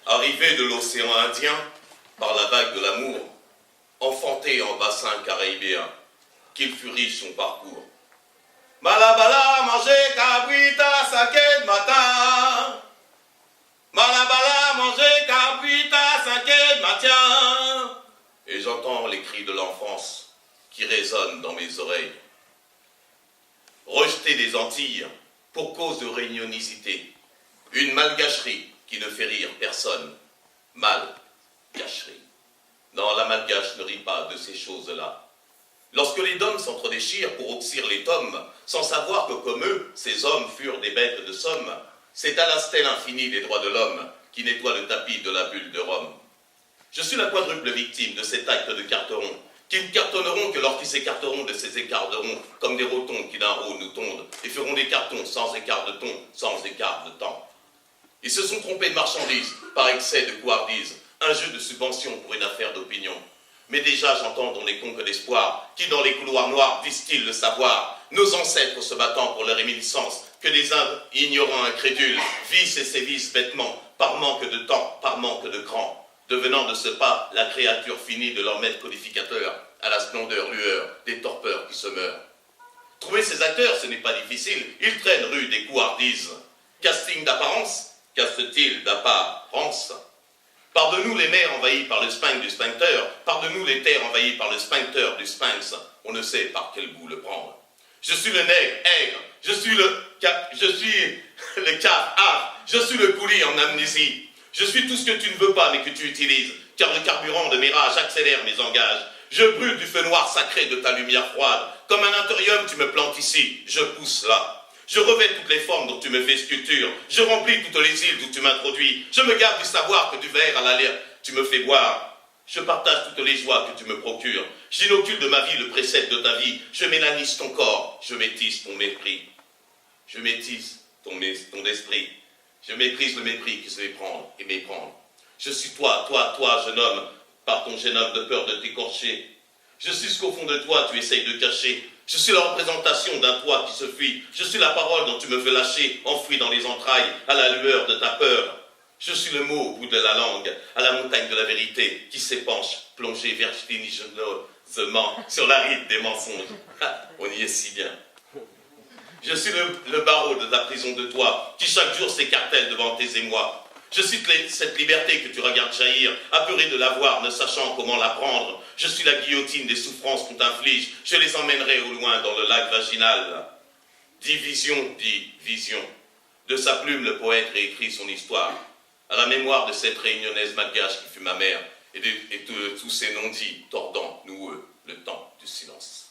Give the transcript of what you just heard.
Arrivé de l'océan Indien par la vague de l'amour, enfanté en bassin caribéen, qu'il fut riche son parcours. Malabala, manger cabrita, saké de matin. Malabala, manger cabrita, saké de matin. Et j'entends les cris de l'enfance qui résonnent dans mes oreilles. Rejeté des Antilles pour cause de réunionicité. Une malgacherie qui ne fait rire personne. Malgacherie. Non, la malgache ne rit pas de ces choses-là. Lorsque les dômes s'entredéchirent pour oxyre les tomes, sans savoir que comme eux, ces hommes furent des bêtes de somme, c'est à la stèle infinie des droits de l'homme qui nettoie le tapis de la bulle de Rome. Je suis la quadruple victime de cet acte de carteron, qui ne cartonneront que lorsqu'ils s'écarteront de ces écarts de rond, comme des rotons qui d'un haut nous tondent, et feront des cartons sans écart de ton, sans écart de temps. Ils se sont trompés de marchandises, par excès de couardise, un jeu de subvention pour une affaire d'opinion. Mais déjà j'entends dans les conques d'espoir, qui dans les couloirs noirs disent-ils le savoir, nos ancêtres se battant pour leur réminiscence, que des ignorants incrédules vissent et sévissent bêtement, par manque de temps, par manque de cran, devenant de ce pas la créature finie de leur maître codificateur, à la splendeur lueur des torpeurs qui se meurent. Trouver ces acteurs, ce n'est pas difficile, ils traînent rue des couardises. Casting d'apparence, casse-t-il d'apparence? Par-de-nous les mers envahies par le sphinx du sphincter, par-de-nous les terres envahies par le sphincter du sphinx, on ne sait par quel bout le prendre. Je suis le nègre, aigre, je suis le cap, je suis le coulis en amnésie. Je suis tout ce que tu ne veux pas mais que tu utilises, car le carburant de mes rages accélère mes engages. Je brûle du feu noir sacré de ta lumière froide. Comme un anthurium, tu me plantes ici, je pousse là. Je revêt toutes les formes dont tu me fais sculpture. Je remplis toutes les îles d'où tu m'introduis. Je me garde du savoir que du verre à la lèvre tu me fais boire. Je partage toutes les joies que tu me procures. J'inocule de ma vie le précepte de ta vie. Je mélanise ton corps, je métisse ton mépris. Je métisse ton esprit. Je méprise le mépris qui se fait prendre et méprendre. Je suis toi, jeune homme, par ton génome de peur de t'écorcher. Je suis ce qu'au fond de toi tu essayes de cacher. Je suis la représentation d'un toi qui se fuit. Je suis la parole dont tu me veux lâcher, enfouie dans les entrailles, à la lueur de ta peur. Je suis le mot au bout de la langue, à la montagne de la vérité, qui s'épanche, plongée vertigineusement sur la ride des mensonges. On y est si bien. Je suis le barreau de la prison de toi, qui chaque jour s'écartèle devant tes émois. Je suis cette liberté que tu regardes jaillir, apeuré de la voir, ne sachant comment la prendre. Je suis la guillotine des souffrances qu'on t'inflige, je les emmènerai au loin dans le lac vaginal. Division, dit vision. De sa plume, le poète réécrit son histoire, à la mémoire de cette réunionnaise malgache qui fut ma mère, et de tous ces non-dits, tordant, noueux, le temps du silence.